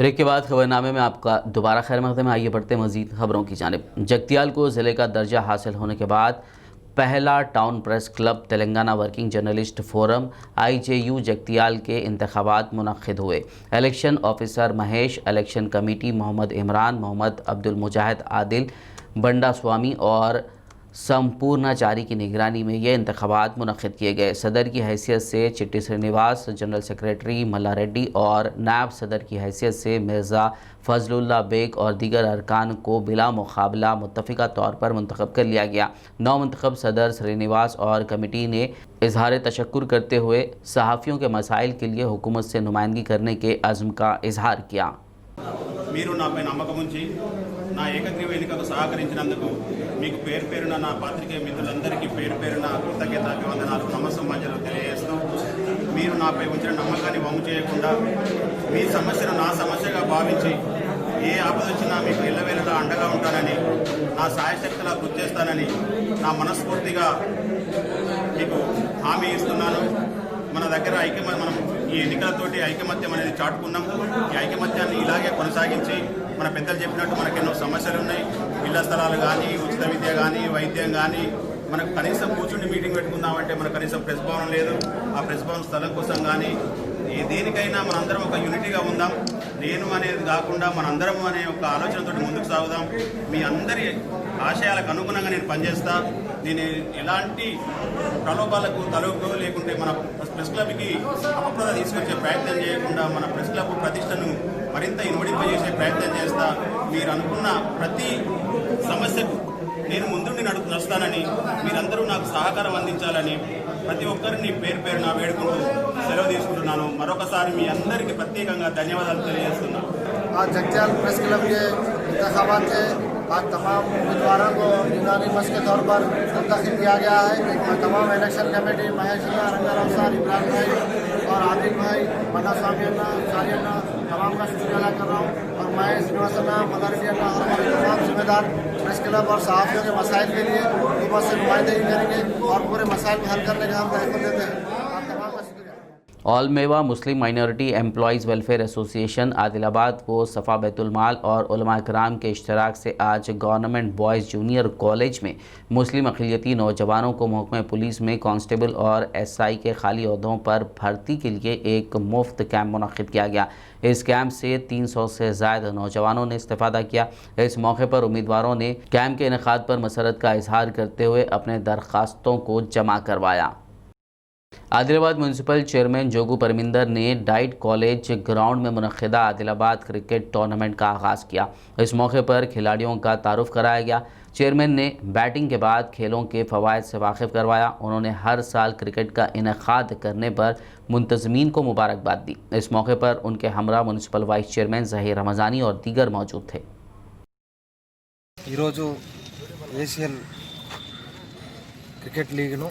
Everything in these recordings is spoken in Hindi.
ब्रेक के बाद खबरनामे में आपका दोबारा खैर मकदम है। आइए बढ़ते मजीद खबरों की जानिब। जगतियाल को ज़िले का दर्जा हासिल होने के बाद पहला Town Press Club Telangana Working Journalist Forum IJU Jagtial के इंतखाबात मुनक्किद हुए। Election officer Mahesh, election committee Mohammed Imran, Mohammed Abdul Mujahid Adil, Banda Swamy और संपूर्णाचारी की निगरानी में ये इंतखाबात मुनक्किद किए गए। सदर की हैसियत से चिट्टी श्रीनिवास, जनरल सेक्रेटरी मल्ला रेड्डी और नायब सदर की हैसियत से मिर्ज़ा फजलुल्लाह बेग और दीगर अरकान को बिला मुकाबला मुत्तफ़िका तौर पर मुंतखब कर लिया गया। नौ मुंतखब सदर श्रीनिवास और कमेटी ने इजहार तशक्कुर करते हुए सहाफ़ियों के मसाइल के लिए हुकूमत से नुमाइंदगी करने के अज़्म का इजहार किया। మీరు నాపై నమ్మకం ఉంచి నా ఏకగ్రీవ ఎన్నికకు సహకరించినందుకు మీకు పేరు పేరున నా పాత్రికేయ మిత్రులందరికీ పేరు పేరున కృతజ్ఞత అభివందనాలు నమస్సమాంజలు తెలియజేస్తూ మీరు నాపై ఉంచిన నమ్మకాన్ని వమ్ము చేయకుండా మీ సమస్యను నా సమస్యగా భావించి ఏ ఆపద వచ్చినా మీకు ఎల్లవేళలా అండగా ఉంటానని, నా సాయశక్తులా కృషి చేస్తానని నా మనస్ఫూర్తిగా మీకు హామీ ఇస్తున్నాను। మన దగ్గర మనం ఈ ఎన్నికలతోటి ఐకమత్యం అనేది చాటుకున్నాం। ఈ ఐకమత్యాన్ని ఇలాగే కొనసాగించి మన పెద్దలు చెప్పినట్టు మనకెన్నో సమస్యలు ఉన్నాయి। ఇళ్ల స్థలాలు కానీ, ఉచిత విద్య కానీ, వైద్యం కానీ, మనకు కనీసం కూర్చుండి మీటింగ్ పెట్టుకుందామంటే మనకు కనీసం ప్రెస్ భవనం లేదు। ఆ ప్రెస్ భవన్ స్థలం కోసం కానీ దేనికైనా మనందరం ఒక యూనిటీగా ఉందాం। నేను అనేది కాకుండా మనందరం అనే ఒక ఆలోచనతో ముందుకు సాగుదాం। మీ అందరి ఆశయాలకు అనుగుణంగా నేను పనిచేస్తా। నేను ఎలాంటి ప్రలోభాలకు తలొగ్గు లేకుంటే మన ప్రెస్ క్లబ్కి అపప్రద తీసుకొచ్చే ప్రయత్నం చేయకుండా మన ప్రెస్ క్లబ్ ప్రతిష్టను మరింత ఇనుమడింపజేసే ప్రయత్నం చేస్తా। మీరు అనుకున్న ప్రతి సమస్యకు నేను ముందుండి నడుస్తానని, మీరందరూ నాకు సహకారం అందించాలని ప్రతి ఒక్కరిని పేరు పేరున వేడుకుంటూ సెలవు తీసుకుంటున్నాను। మరొకసారి మీ అందరికీ ప్రత్యేకంగా ధన్యవాదాలు తెలియజేస్తున్నాను। आज जगतियाल प्रेस क्लब के इंतखाबात थे। आज तमाम उम्मीदवारों को यूनानिमस के तौर पर मुंतखब किया गया है। मैं तमाम इलेक्शन कमेटी महेश रंगा अफसर, इमरान भाई और आदिल भाई, बंडा स्वामी अन्ना, चारी अन्ना, तमाम का शुक्रिया अदा कर रहा हूँ। और मैं श्रीनिवास अन्ना, मदारी अन्ना और हमारे तमाम जिम्मेदार प्रेस क्लब और सहाफ़ियों के मसाइल के लिए हुकूमत से नुमाइंदगी करेंगे और पूरे मसाइल को हल करने का हम दायित्व देते हैं। आप तमाम का शुक्रिया। ऑल मेवा मुस्लिम minority employees welfare association Adilabad को सफ़ा बैतुलमाल और उलमा इकराम के इश्तराक से आज गवर्नमेंट बॉयज़ जूनियर कॉलेज में मुस्लिम अक़लियती नौजवानों को महकमे पुलिस में कांस्टेबल और SI के खाली ओहदों पर भर्ती के लिए एक मुफ्त कैंप मुनक़्क़िद किया गया। इस कैंप से 300 से ज़्यादा नौजवानों ने इस्तेफ़ादा किया। इस मौके पर उम्मीदवारों ने कैंप के इनेक़ाद पर मसरत का इजहार करते हुए अपने दरख्वास्तों को जमा करवाया। आदिलाबाद म्यूनसिपल चेयरमैन जोगू परमिंदर ने डाइट कॉलेज ग्राउंड में मुनक़्क़िदा आदिलाबाद क्रिकेट टूर्नामेंट का आगाज़ किया। इस मौके पर खिलाड़ियों का तारुफ कराया गया। चेयरमैन ने बैटिंग के बाद खेलों के फ़वाइद से वाकिफ़ करवाया। उन्होंने हर साल क्रिकेट का इनेक़ाद करने पर मुंतज़मीन को मुबारकबाद दी। इस मौके पर उनके हमरा municipal vice chairman Zaheer Ramzani और दीगर मौजूद थे। ఏషియన్ క్రికెట్ లీగ్ను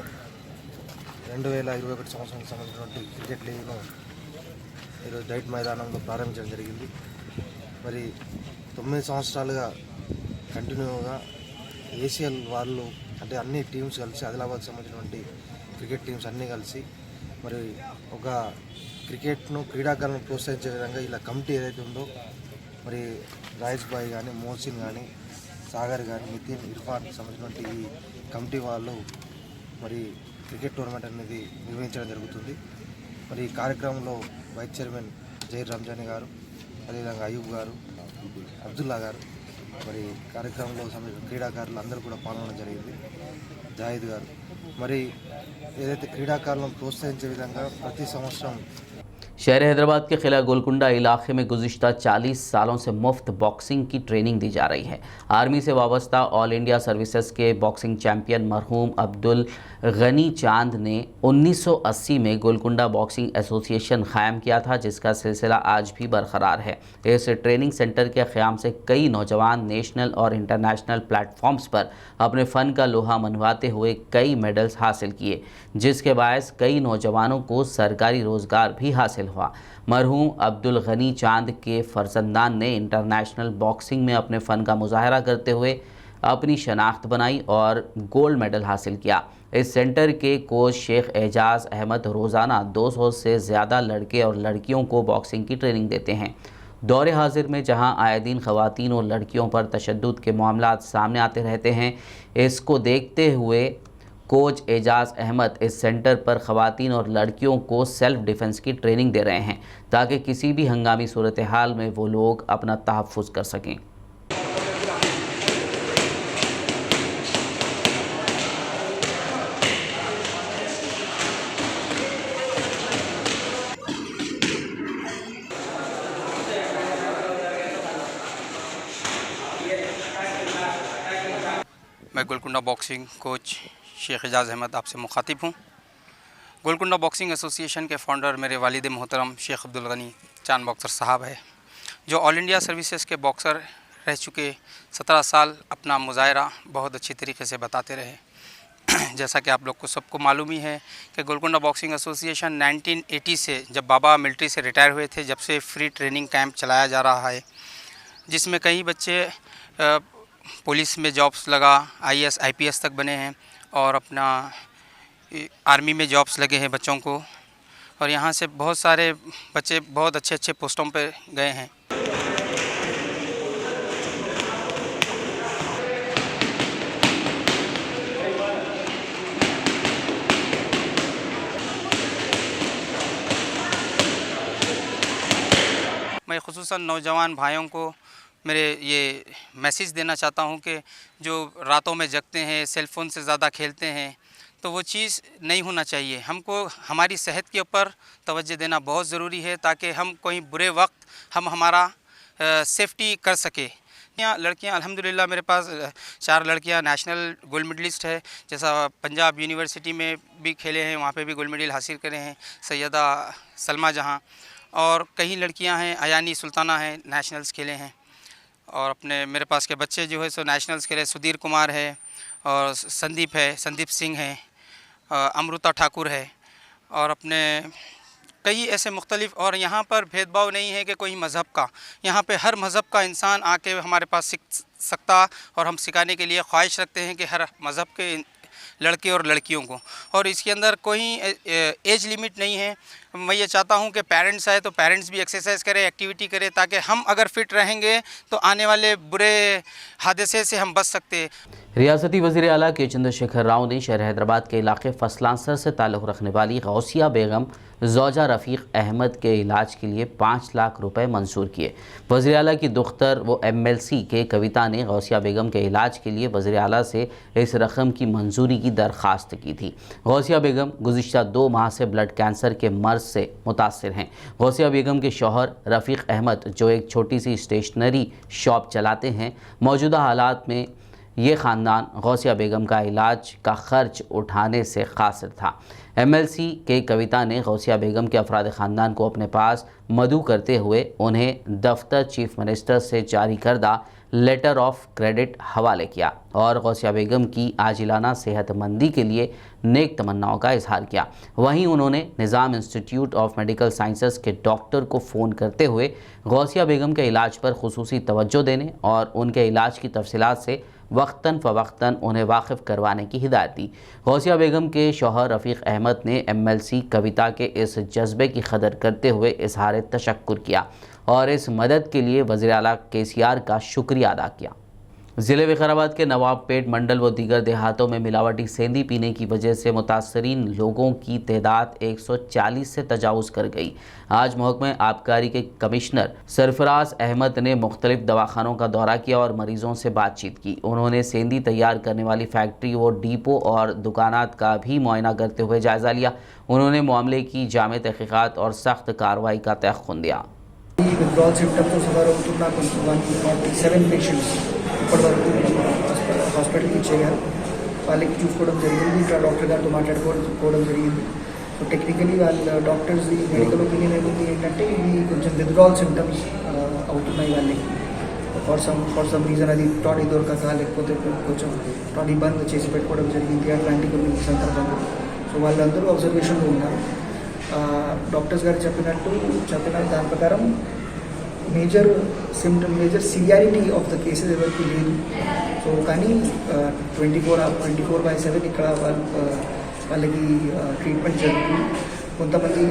2021 సంవత్సరానికి సంబంధించినటువంటి క్రికెట్ లీగ్ను ఈరోజు డైట్ మైదానంలో ప్రారంభించడం జరిగింది। మరి 9 సంవత్సరాలుగా కంటిన్యూగా ఏషియన్ వాళ్ళు అంటే అన్ని టీమ్స్ కలిసి ఆదిలాబాద్కి సంబంధించినటువంటి క్రికెట్ టీమ్స్ అన్నీ కలిసి మరి ఒక క్రికెట్ను క్రీడాకారులను ప్రోత్సహించే విధంగా ఇలా కమిటీ ఏదైతే ఉందో మరి రాయేష్ భాయ్ కానీ, మోహసిన్ కానీ, సాగర్ కానీ, నితిన్, ఇర్ఫాన్ సంబంధించినటువంటి ఈ కమిటీ వాళ్ళు మరి క్రికెట్ టోర్నమెంట్ అనేది నిర్వహించడం జరుగుతుంది। మరి ఈ కార్యక్రమంలో వైస్ చైర్మన్ జహీర్ రమజానీ గారు, అదేవిధంగా అయూబ్ గారు, అబ్దుల్లా గారు, మరి కార్యక్రమంలో సంబంధించిన క్రీడాకారులు అందరూ కూడా పాల్గొనడం జరిగింది। జాహిద్ గారు మరి ఏదైతే క్రీడాకారులను ప్రోత్సహించే విధంగా ప్రతి సంవత్సరం शहर हैदराबाद के किला गोलकुंडा इलाके में गुज़िश्ता 40 सालों से मुफ्त बॉक्सिंग की ट्रेनिंग दी जा रही है। आर्मी से वाबस्ता ऑल इंडिया सर्विसेज के बॉक्सिंग चैंपियन मरहूम अब्दुल गनी चांद ने 1980 में गोलकुंडा बॉक्सिंग एसोसिएशन क़ायम किया था, जिसका सिलसिला आज भी बरकरार है। इस ट्रेनिंग सेंटर के क़याम से कई नौजवान नेशनल और इंटरनेशनल प्लेटफॉर्म्स पर अपने फ़न का लोहा मनवाते हुए कई मेडल्स हासिल किए, जिसके बायस कई नौजवानों को सरकारी रोज़गार भी हासिल हुआ। मरहूम अब्दुल गनी चांद के फर्जंदान ने इंटरनेशनल बॉक्सिंग में अपने फ़न का मुजाहरा करते हुए अपनी शनाख्त बनाई और गोल्ड मेडल हासिल किया। इस सेंटर के कोच शेख एजाज़ अहमद रोज़ाना 200 से ज़्यादा लड़के और लड़कियों को बॉक्सिंग की ट्रेनिंग देते हैं। दौरे हाजिर में जहां आए दिन ख़वातीन और लड़कियों पर तशद्दुद के मामलात सामने आते रहते हैं, इसको देखते हुए कोच एजाज़ अहमद इस सेंटर पर ख़वातीन और लड़कियों को सेल्फ़ डिफेंस की ट्रेनिंग दे रहे हैं ताकि किसी भी हंगामी सूरत हाल में वो लोग अपना तहफ़्फ़ुज़ कर सकें। मैं गोलकुंडा बॉक्सिंग कोच शेख एजाज़ अहमद आपसे मुखातिब हूँ। गोलकुंडा बॉक्सिंग एसोसिएशन के फाउंडर मेरे वालिद मोहतरम शेख अब्दुल गनी चांद बॉक्सर साहब है, जो ऑल इंडिया सर्विसेज के बॉक्सर रह चुके। 17 साल अपना मुजाहरा बहुत अच्छी तरीके से बताते रहे। जैसा कि आप लोग को सबको मालूम ही है कि गोलकुंडा बॉक्सिंग एसोसिएशन 1980 से, जब बाबा मिलिट्री से रिटायर हुए थे, जब से फ्री ट्रेनिंग कैंप चलाया जा रहा है, जिसमें कई बच्चे पुलिस में जॉब्स लगा, IAS IPS तक बने हैं और अपना आर्मी में जॉब्स लगे हैं बच्चों को। और यहाँ से बहुत सारे बच्चे बहुत अच्छे अच्छे पोस्टों पे गए हैं। मैं ख़ुसूसन नौजवान भाइयों को मेरे ये मैसेज देना चाहता हूँ कि जो रातों में जगते हैं, सेलफ़ोन से ज़्यादा खेलते हैं, तो वो चीज़ नहीं होना चाहिए। हमको हमारी सेहत के ऊपर तवज्जो देना बहुत ज़रूरी है ताकि हम कोई बुरे वक्त हमारा सेफ्टी कर सके। यहाँ लड़कियाँ अल्हम्दुलिल्लाह मेरे पास 4 लड़कियाँ नेशनल गोल्ड मेडलिस्ट है, जैसा पंजाब यूनिवर्सिटी में भी खेले हैं, वहाँ पे भी गोल्ड मेडल हासिल करे हैं सैयदा सलमा जहाँ, और कई लड़कियाँ हैं, अयानी सुल्ताना हैं, नेशनल्स खेले हैं। और अपने मेरे पास के बच्चे जो है सो नेशनल्स खेले, सुधीर कुमार है और संदीप है, संदीप सिंह है, अमृता ठाकुर है, और अपने कई ऐसे मुख्तलिफ। और यहाँ पर भेदभाव नहीं है कि कोई मज़हब का, यहाँ पे हर मज़हब का इंसान आके हमारे पास सीख सकता, और हम सिखाने के लिए ख्वाहिश रखते हैं कि हर मज़हब के लड़के और लड़कियों को, और इसके अंदर कोई एज लिमिट नहीं है। मैं ये चाहता हूँ कि पेरेंट्स आए तो पेरेंट्स भी एक्सरसाइज करें, एक्टिविटी करें, ताकि हम अगर फ़िट रहेंगे तो आने वाले बुरे हादसे से हम बच सकते हैं। रियासती वज़ीर आला के चंद्रशेखर राव ने शहर हैदराबाद के इलाके फसलांसर से ताल्लुक़ रखने वाली गौसिया बेगम ज़ौजा रफ़ीक अहमद के इलाज के लिए 5 लाख रुपए मंजूर किए। वज़ीर आला की दुख्तर व MLC के कविता ने गौसिया बेगम के इलाज के लिए वज़ीर आला से इस रकम की मंजूरी की दरख्वास्त की थी। गौसिया बेगम गुज़िश्ता 2 माह से ब्लड कैंसर के मर्ज़ से मुतासिर हैं। गौसिया बेगम के शौहर रफ़ीक अहमद, जो एक छोटी सी स्टेशनरी शॉप चलाते हैं, मौजूदा हालात में ये ख़ानदान गौसिया बेगम का इलाज का ख़र्च उठाने से क़ासिर था। MLC के कविता ने गौसिया बेगम के अफराद ख़ानदान को अपने पास मदऊ करते हुए उन्हें दफ्तर चीफ मिनिस्टर से जारी करदा लेटर ऑफ क्रेडिट हवाले किया और गौसिया बेगम की आजिलाना सेहतमंदी के लिए नेक तमन्नाओं का इजहार किया। वहीं उन्होंने निज़ाम इंस्टीट्यूट ऑफ मेडिकल साइंसेस के डॉक्टर को फ़ोन करते हुए गौसिया बेगम के इलाज पर खुसूसी तवज्जो देने और उनके इलाज की तफसीलात से वक्तन फ़वक्तन उन्हें वाकिफ़ करवाने की हिदायत दी। गौसिया बेगम के शौहर रफ़ीक अहमद ने MLC कविता के इस जज्बे की कदर करते हुए इजहार तशक्कुर किया और इस मदद के लिए वज़ीर आला KCR का शुक्रिया अदा किया। ज़िले विकाराबाद के नवाबपेट मंडल व दीगर देहातों में मिलावटी सेंधी पीने की वजह से मुतासरीन लोगों की तादाद 140 से तजावुज़ कर गई। आज महकमे आबकारी के कमिश्नर सरफराज अहमद ने मुख्तलिफ दवाखानों का दौरा किया और मरीज़ों से बातचीत की। उन्होंने सेंधी तैयार करने वाली फैक्ट्री व डिपो और दुकानात का भी मुआयना करते हुए जायज़ा लिया। उन्होंने मामले की जामे तहक़ीक़ात और सख्त कार्रवाई का तयक़ुन दिया। withdrawal symptoms సుమారు అవుతున్న 147 పేషెంట్స్ ఇప్పటివరకు హాస్పిటల్కి ఇచ్చేయారు. వాళ్ళకి చూసుకోవడం జరిగింది, ఇక్కడ డాక్టర్ గారితో మాట్లాడుకోవడం జరిగింది. సో టెక్నికలీ వాళ్ళ డాక్టర్స్ మెడికల్ ఒపీనియన్ ఏముంది ఏంటంటే ఇవి కొంచెం విత్డ్రావల్ సిమ్టమ్స్ అవుతున్నాయి వాళ్ళకి. ఫర్ సమ్ రీజన్ అది టాడీ దొరకక లేకపోతే కొంచెం టాడీ బంద్ చేసి పెట్టుకోవడం జరిగింది అట్లాంటి కొన్ని సందర్భాలు. సో వాళ్ళందరూ అబ్జర్వేషన్లో ఉన్నారు. డాక్టర్స్ గారు చెప్పిన దాని ప్రకారం major severity of the cases ఎవరికి లేదు. సో కానీ 24/7 ఇక్కడ వాళ్ళకి ట్రీట్మెంట్ జరుగుతుంది. కొంతమంది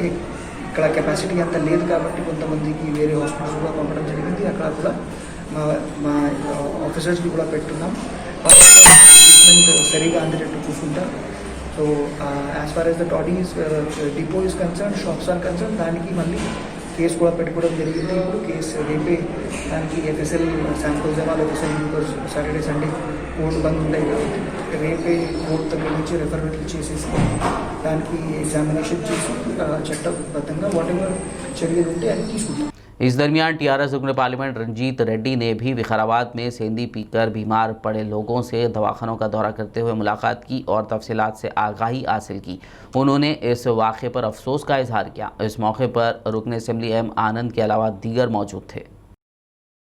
ఇక్కడ కెపాసిటీ అంత లేదు కాబట్టి కొంతమందికి వేరే హాస్పిటల్స్ కూడా పంపడం జరిగింది. అక్కడ కూడా మా ఆఫీసర్స్కి కూడా పెట్టున్నాం, సరిగా అందేటట్టు చూసుకుంటాం. So as far as the toddies depot is concern, shops are concern, దానికి మళ్ళీ కేసు కూడా పెట్టుకోవడం జరిగింది. ఇప్పుడు కేసు రేపే దానికి ఎఫ్ఎస్ఎల్ శాంపుల్స్ ఏమో FSL because Saturday Sunday court బంద్ ఉంటాయి కాబట్టి రేపే కోర్టు దగ్గర నుంచి రెఫరెంట్లు చేసేసి దానికి ఎగ్జామినేషన్ చేసి చట్టబద్ధంగా వాట్ ఎవర్ చర్యలు ఉంటే అది తీసుకుంటాం. इस दरमियान टीआरएस रुकन पार्लियामेंट रंजीत रेड्डी ने भी विकाराबाद में सेंधी पीकर बीमार पड़े लोगों से दवाखानों का दौरा करते हुए मुलाकात की और तफसीलात से आगाही हासिल की. उन्होंने इस वाक़े पर अफसोस का इजहार किया. इस मौके पर रुकन असेंबली एम आनंद के अलावा दीगर मौजूद थे.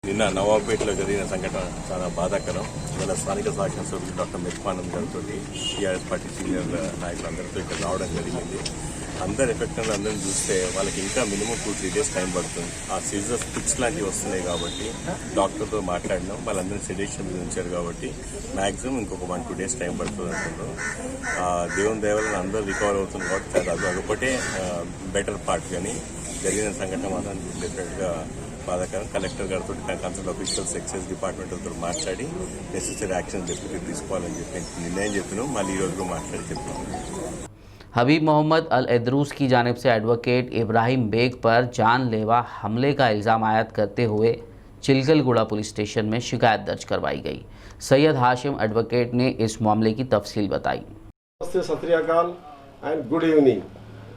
నిన్న నవాబ్పేటలో జరిగిన సంఘటన చాలా బాధాకరం. ఇవాళ స్థానిక శాసనసభ్యులు డాక్టర్ మెహ్మానంద్ గారితో టీఆర్ఎస్ పార్టీ సీనియర్ నాయకులందరితో ఇక్కడ రావడం జరిగింది. అందరు ఎఫెక్ట్ అందరిని చూస్తే వాళ్ళకి ఇంకా మినిమం 2-3 days టైం పడుతుంది. ఆ సీజర్స్ పిక్స్ లాంటివి వస్తున్నాయి కాబట్టి డాక్టర్తో మాట్లాడినాం. వాళ్ళందరినీ సెడేషన్ మీద ఉంచారు కాబట్టి మ్యాక్సిమం ఇంకొక 1-2 days టైం పడుతుంది అనుకుంటాం. దేవుని దయవల్ల అందరూ రికవర్ అవుతుంది కాబట్టి అదొకటే బెటర్ పార్ట్. కానీ జరిగిన సంఘటన మాత్రం డెఫినెట్గా బాధాకరం. కలెక్టర్ గారితో కన్సర్న్ ఆఫీషియల్స్ ఎక్సైజ్ డిపార్ట్మెంట్తో మాట్లాడి నెసెసరీ యాక్షన్ డెఫినెట్లీ తీసుకోవాలని చెప్పి నిర్ణయం చెప్పినాం. మళ్ళీ ఈ రోజు మాట్లాడి చెప్పినాం. हबीब मोहम्मद अल एदरूस की जानिब से एडवोकेट इब्राहिम बेग पर जानलेवा हमले का इल्ज़ाम आयद करते हुए चिलकलगुड़ा पुलिस स्टेशन में शिकायत दर्ज करवाई गई. सैयद हाशिम एडवोकेट ने इस मामले की तफसील बताई. नमस्ते, सत श्री अकाल एंड गुड इवनिंग.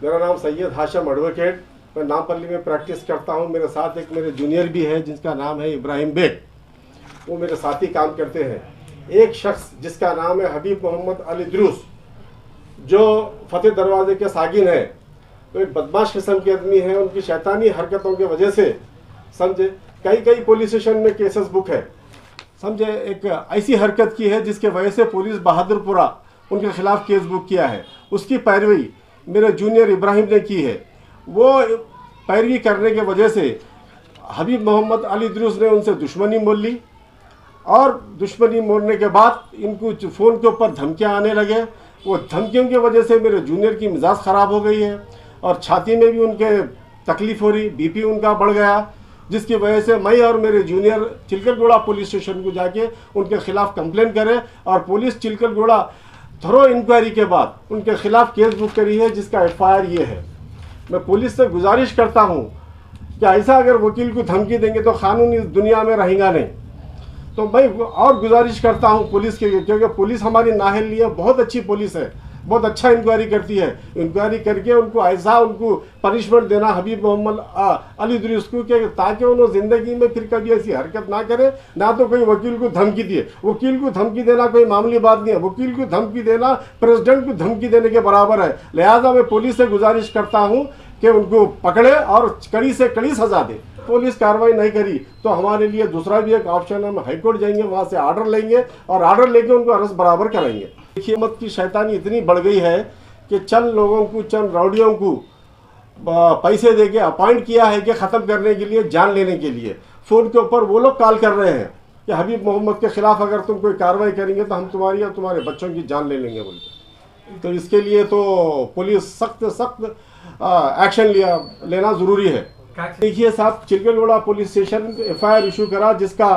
मेरा नाम सैयद हाशिम एडवोकेट, मैं नामपल्ली में प्रैक्टिस करता हूं. मेरे साथ एक मेरे जूनियर भी है जिसका नाम है इब्राहिम बेग, वो मेरे साथी काम करते हैं. एक शख्स जिसका नाम है हबीब मोहम्मद अल एदरूस जो फतेह दरवाजे के सागिन है, तो एक बदमाश किस्म के आदमी है. उनकी शैतानी हरकतों की वजह से समझे कई पुलिस स्टेशन में केसेस बुक है. समझे एक ऐसी हरकत की है जिसके वजह से पुलिस बहादुरपुरा उनके खिलाफ केस बुक किया है. उसकी पैरवी मेरे जूनियर इब्राहिम ने की है. वो पैरवी करने के वजह से हबीब मोहम्मद अल एदरूस ने उनसे दुश्मनी मोल ली और दुश्मनी मोड़ने के बाद इनको फ़ोन के ऊपर धमकियाँ आने लगे. वो धमकियों की वजह से मेरे जूनियर की मिजाज ख़राब हो गई है और छाती में भी उनके तकलीफ़ हो रही, बीपी उनका बढ़ गया, जिसकी वजह से मैं और मेरे जूनियर चिलकलगुड़ा पुलिस स्टेशन को जाके उनके ख़िलाफ़ कंप्लेन करें और पुलिस चिलकलगुड़ा थोरो इंक्वायरी के बाद उनके ख़िलाफ़ केस बुक करी है जिसका FIR ये है. मैं पुलिस से गुजारिश करता हूँ कि ऐसा अगर वकील को धमकी देंगे तो कानून इस दुनिया में रहेगा नहीं. तो मैं और गुजारिश करता हूं पुलिस के, क्योंकि पुलिस हमारी नाहल लिए बहुत अच्छी पुलिस है, बहुत अच्छा इंक्वायरी करती है. इंक्वायरी करके उनको ऐसा उनको पनिशमेंट देना हबीब मोहम्मद अल एदरूस को कि ताकि उन्होंने ज़िंदगी में फिर कभी ऐसी हरकत ना करे, ना तो कोई वकील को धमकी दिए. वकील को धमकी देना कोई मामूली बात नहीं है. वकील को धमकी देना प्रेसिडेंट को धमकी देने के बराबर है. लिहाजा मैं पुलिस से गुजारिश करता हूँ कि उनको पकड़े और कड़ी से कड़ी सज़ा दे. पुलिस कार्रवाई नहीं करी तो हमारे लिए दूसरा भी एक ऑप्शन है, हम हाईकोर्ट जाएंगे, वहाँ से ऑर्डर लेंगे और ऑर्डर लेके उनको अरेस्ट बराबर कराएंगे. देखिए मत की शैतानी इतनी बढ़ गई है कि चंद लोगों को, चंद रौडियों को पैसे देके अपॉइंट किया है कि ख़त्म करने के लिए, जान लेने के लिए. फ़ोन के ऊपर वो लोग कॉल कर रहे हैं कि हबीब मोहम्मद के ख़िलाफ़ अगर तुम कोई कार्रवाई करेंगे तो हम तुम्हारी और तुम्हारे बच्चों की जान ले लेंगे बोल के. तो इसके लिए तो पुलिस सख्त एक्शन लेना ज़रूरी है. देखिए साहब, Chilkalguda police station FIR issue करा जिसका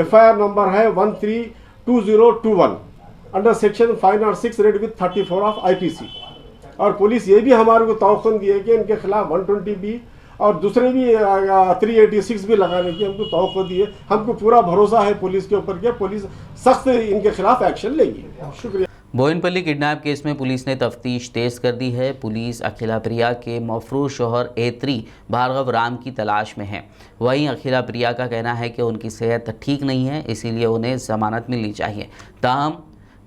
FIR नंबर है 132021 under section 506 red with 34 of IPC. और पुलिस ये भी हमारे को तौक़ुन दी है कि इनके खिलाफ 120B और दूसरे भी 386 भी लगाने की हमको तौक़ुन दी है. हमको पूरा भरोसा है पुलिस के ऊपर कि पुलिस सख्त इनके खिलाफ एक्शन लेगी. शुक्रिया. बोयनपल्ली किडनैप केस में पुलिस ने तफ्तीश तेज़ कर दी है. पुलिस अखिला प्रिया के मफरूज शोहर एत्री भार्गव राम की तलाश में है. वहीं अखिला प्रिया का कहना है कि उनकी सेहत ठीक नहीं है, इसीलिए उन्हें ज़मानत मिलनी चाहिए. ताहम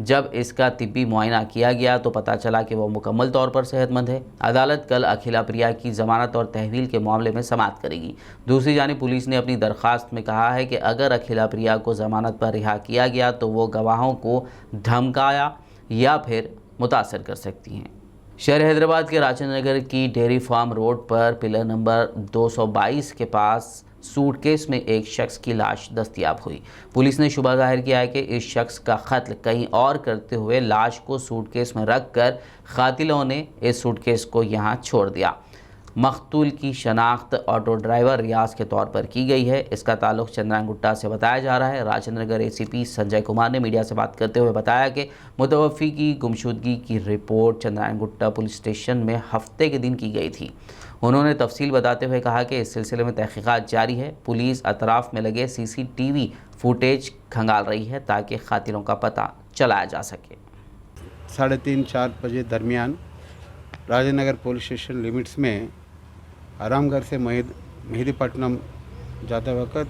जब इसका तिब्बी मुआयना किया गया तो पता चला कि वह मुकम्मल तौर पर सेहतमंद है. अदालत कल अखिला प्रिया की ज़मानत और तहवील के मामले में समाअत करेगी. दूसरी जानिब पुलिस ने अपनी दरख्वास्त में कहा है कि अगर अखिला प्रिया को ज़मानत पर रिहा किया गया तो वो गवाहों को धमकाया या फिर मुतासर कर सकती हैं. शहर हैदराबाद के राजेंद्र नगर की डेयरी फार्म रोड पर पिलर नंबर 222 के पास सूटकेस में एक शख्स की लाश दस्तयाब हुई. पुलिस ने शुबा जाहिर किया है कि इस शख्स का कत्ल कहीं और करते हुए लाश को सूटकेस में रखकर कातिलों ने इस सूटकेस को यहां छोड़ दिया. मकतूल की शनाख्त ऑटो ड्राइवर रियाज के तौर पर की गई है। इसका ताल्लुक चंद्रायन गुट्टा से बताया जा रहा है। राजेंद्र नगर ACP संजय कुमार ने मीडिया से बात करते हुए बताया कि मुतवफ़ी की गुमशुदगी की report Chandrayangutta police station में हफ्ते के दिन की गई थी। उन्होंने तफसील बताते हुए कहा कि इस सिलसिले में तहकीकात जारी है। पुलिस अतराफ में लगे CCTV फुटेज खंगाल रही है ताकि खातिरों का पता चलाया जा सके। 3:30-4 बजे दरमियान Rajendra Nagar police station limits में आरामगढ़ से मेहदीपट्टनम जाते वक्त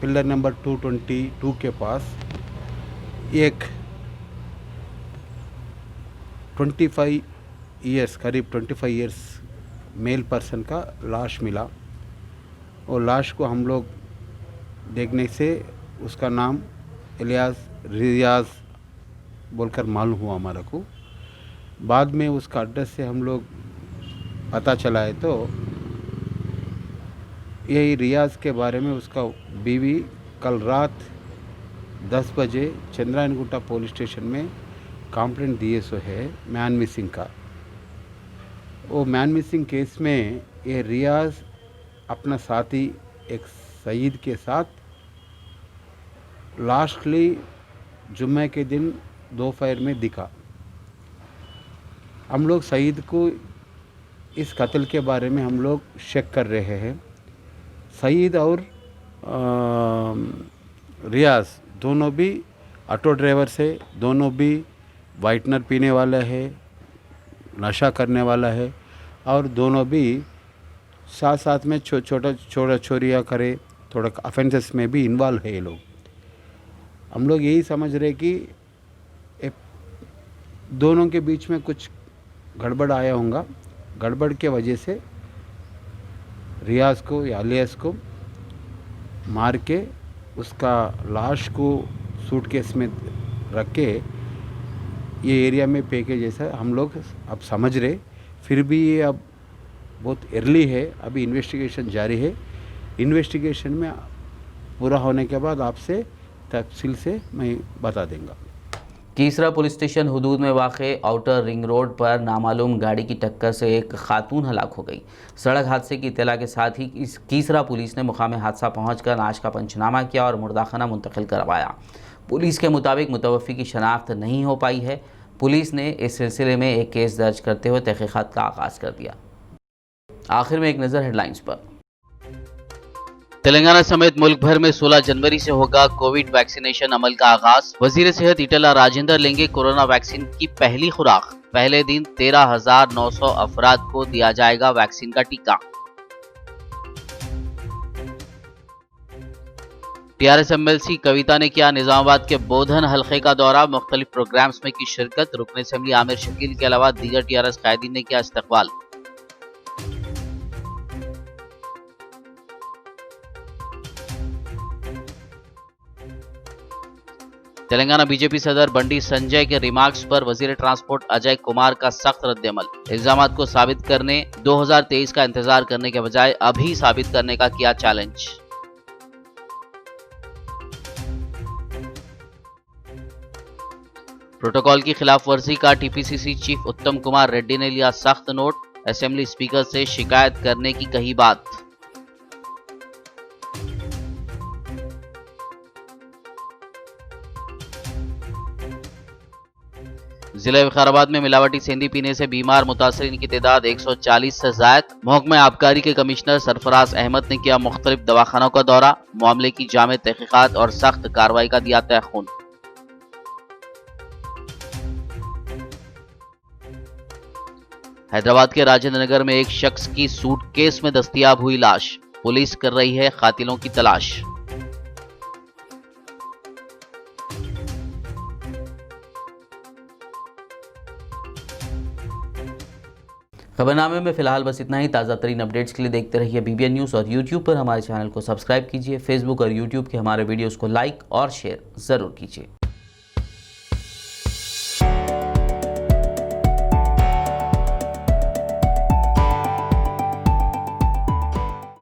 पिलर नंबर 222 के पास एक 25 ईयर्स करीब 25 ईयर्स मेल पर्सन का लाश मिला। और लाश को हम लोग देखने से उसका नाम इलियास रियाज बोलकर मालूम हुआ हमारा को। बाद में उसका एड्रेस से हम लोग पता चला है तो यही रियाज के बारे में उसका बीवी कल रात 10 बजे चंद्रायन गुट्टा पुलिस स्टेशन में कंप्लेंट दिए सो है मैन मिसिंग का। वो मैन मिसिंग केस में ये रियाज अपना साथी एक सईद के साथ लास्टली जुम्मे के दिन दोपहर में दिखा। हम लोग सईद को इस कत्ल के बारे में हम लोग शक कर रहे हैं। सईद और रियाज दोनों भी ऑटो ड्राइवर से, दोनों भी वाइटनर पीने वाला है, नशा करने वाला है और दोनों भी साथ साथ में छोटा चोरियाँ करे, थोड़ा ऑफेंसेस में भी इन्वॉल्व है ये लोग। हम लोग यही समझ रहे कि दोनों के बीच में कुछ गड़बड़ आया होगा। गड़बड़ के वजह से रियाज को या अलियास को मार के उसका लाश को सूटकेस में रख के ये एरिया में फेंके जैसा हम लोग अब समझ रहे। फिर भी ये अब बहुत अर्ली है, अभी इन्वेस्टिगेशन जारी है। इन्वेस्टिगेशन में पूरा होने के बाद आपसे तफसील से मैं बता देंगे। कीसरा पुलिस स्टेशन हुदूद में वाक़े आउटर रिंग रोड पर नामालूम गाड़ी की टक्कर से एक खातून हलाक हो गई। सड़क हादसे की इत्तला के साथ ही कीसरा पुलिस ने मुकाम हादसा पहुंचकर लाश का पंचनामा किया और मुर्दाखाना मुंतकिल करवाया। पुलिस के मुताबिक मुतवफ़ी की शनाख्त नहीं हो पाई है। पुलिस ने इस सिलसिले में एक केस दर्ज करते हुए तहक़ीक़ात का आगाज़ कर दिया। आखिर में एक नज़र हेडलाइंस पर। तेलंगाना समेत मुल्क भर में 16 जनवरी से होगा कोविड वैक्सीनेशन अमल का आगाज। वजीर सेहत ईटला राजेंद्र लेंगे कोरोना वैक्सीन की पहली खुराक। पहले दिन 13,900 अफराद को दिया जाएगा वैक्सीन का टीका। TRS MLC कविता ने किया निजामाबाद के बोधन हल्के का दौरा। मुख्तलिफ प्रोग्राम्स में की शिरकत। रुकन असेंबली आमिर शकील के अलावा दीगर TRS कायदीन ने किया इस्तकबाल। तेलंगाना बीजेपी सदर बंडी संजय के रिमार्क्स पर वजीर ट्रांसपोर्ट अजय कुमार का सख्त रद्दअमल। इल्जामात को साबित करने 2023 का इंतजार करने के बजाय अभी साबित करने का किया चैलेंज। प्रोटोकॉल की खिलाफ वर्जी का TPCC चीफ उत्तम कुमार रेड्डी ने लिया सख्त नोट। असेंबली स्पीकर से शिकायत करने की कही बात। जिले विकाराबाद में मिलावटी सेंधी पीने से बीमार मुतासरीन की तादाद 140 से जायद। महकमा आबकारी के कमिश्नर सरफराज अहमद ने किया मुख्तलिफ दवाखानों का दौरा। मामले की जामे तहकीकात और सख्त कार्रवाई का दिया तयखुन। हैदराबाद के राजेंद्र नगर में एक शख्स की सूटकेस में दस्तयाब हुई लाश। पुलिस कर रही है कातिलों की तलाश। खबरनामे में फिलहाल बस इतना ही। ताज़ा तरीन अपडेट्स के लिए देखते रहिए BBN न्यूज़ और YouTube पर हमारे चैनल को सब्सक्राइब कीजिए। फेसबुक और YouTube के हमारे वीडियोस को लाइक और शेयर ज़रूर कीजिए।